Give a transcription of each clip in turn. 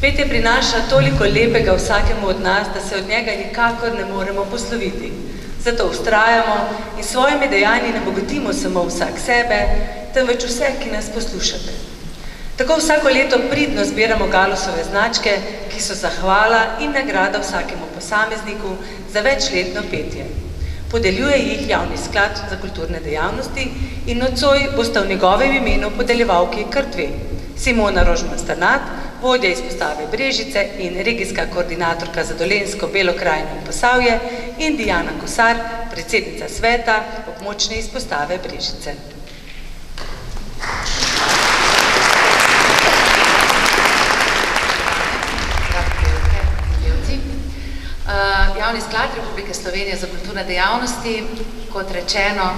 Petje prinaša toliko lepega vsakemu od nas, da se od njega nikakor ne moremo posloviti. Zato vztrajamo in svojimi dejanji ne bogatimo samo vsak sebe, temveč vse, ki nas poslušate. Tako vsako leto pridno zbiramo Galusove značke, ki so zahvala in nagrada vsakemu posamezniku za večletno petje. Podeljuje jih Javni sklad za kulturne dejavnosti in nocoj bosta v njegovem imenu podeljevalki kar dve. Simona Rožman-Strnad, vodja izpostave Brežice in regijska koordinatorka za Dolenjsko, Belo krajino in Posavje, in Dijana Kosar, predsednica sveta območne izpostave Brežice. Javni sklad Republike Slovenije za kulturne dejavnosti, kot rečeno,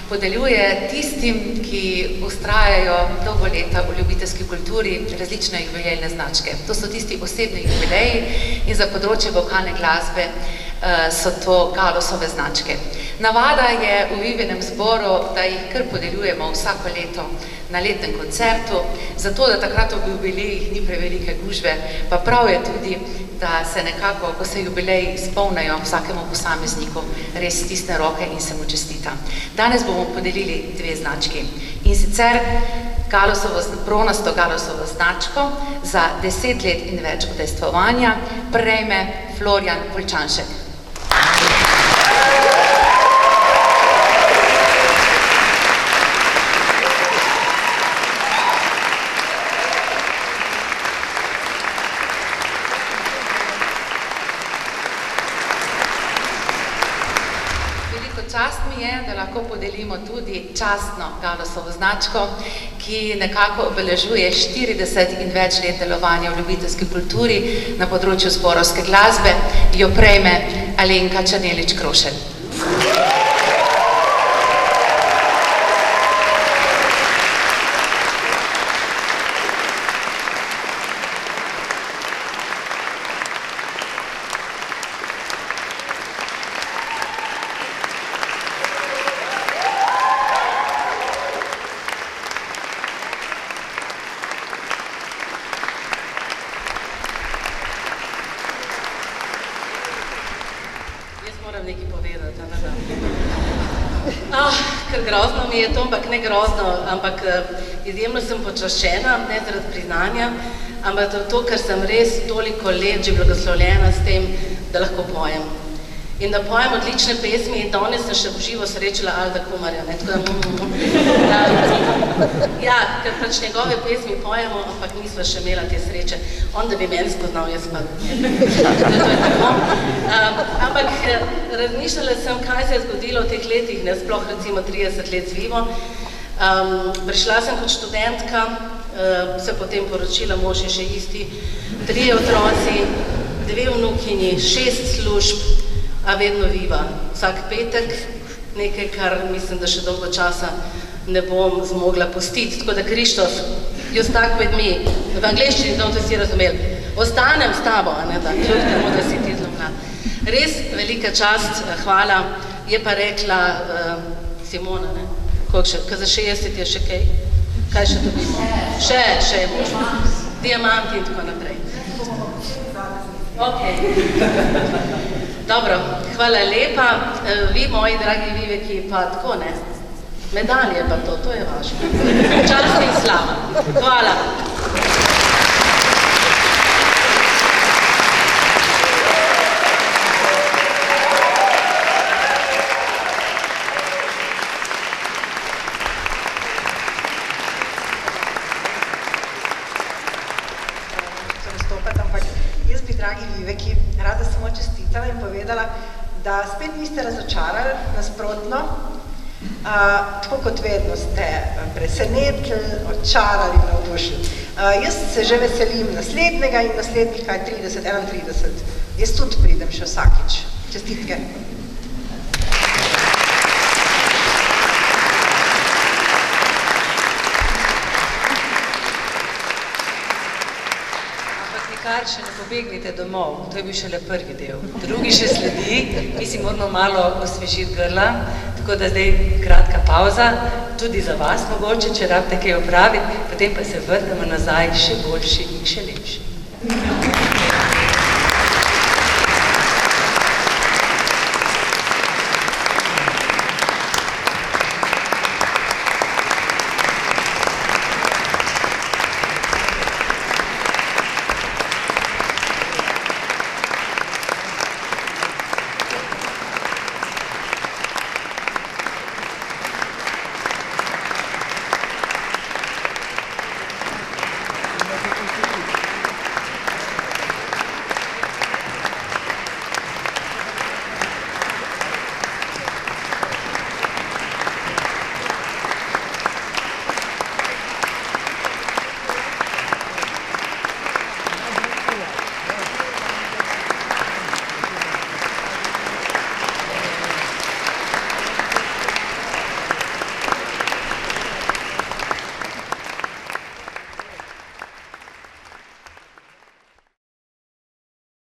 podeljuje tistim, ki vztrajajo dolgo leta v ljubiteljski kulturi, različne jubilejne značke. To so tisti osebni jubileji in za področje vokalne glasbe so to Galusove značke. Navada je v Vivinem zboru, da jih kar podeljujemo vsako leto na letnem koncertu, zato da takrat ob jubilejih ni prevelike gužve, pa prav je tudi, da se nekako, ko se jubileji izpolnijo vsakemu posamezniku, res stisne roke in se mu čestita. Danes bomo podelili dve znački. In sicer bronasto Galusovo značko za 10 let in več udejstvovanja prejme Florjan Poljčanšek. Čast mi je, da lahko podelimo tudi častno Galusovo značko, ki nekako obeležuje 40 in več let delovanja v ljubiteljski kulturi na področju zborovske glasbe, jo prejme Alenka Černelič-Krošelj. Ker grozno mi je to, ampak ne grozno, ampak izjemno sem počaščena, ne zaradi priznanja, ampak to, ker sem res toliko let že blagoslovljena s tem, da lahko pojem. In da pojem odlične pesmi, danes sem še v živo srečala Alda Kumarja, ne, tako da ja, ker pač njegove pesmi pojemo, ampak nisva še imela te sreče. On, da bi meni spoznal, jaz pa ne. To je tako. Ampak razmišljala sem, kaj se je zgodilo v teh letih, ne, sploh recimo 30 let z Vivo. Prišla sem kot študentka, se potem poročila, mož je še isti, 3 otroci, 2 vnukinji, 6 služb, a vedno Viva. Vsak petek, nekaj, kar mislim, da še dolgo časa ne bom zmogla pustiti. Tako da, Krištof, you stuck with me. V angleščini, da to si razumeli. Ostanem s tabo, a ne da, kljub temu, da si ti zlomna. Res velika čast, hvala, je pa rekla Simona, ne, koliko še, za 60 je še kaj? Kaj še dobimo? Še je možno. Diamanti in tako naprej. Ok. Dobro, hvala lepa. Vi, moji dragi Viveki, pa tako, ne? Medalje pa to je vaše. Čast in slava. Hvala. In povedala, da spet niste razočarali, nasprotno, tako kot vedno ste presenetili, očarali, navdušili. Jaz se že veselim naslednjega in naslednjih, kaj 30, 31. Jaz tudi pridem še vsakič. Čestitke. Kar še ne pobegnite domov, to je bil šele prvi del. Drugi še sledi, mi si moramo malo osvežiti grla, tako da zdaj kratka pauza, tudi za vas mogoče, če rabite kaj opraviti, potem pa se vrnemo nazaj še boljši in še lepši.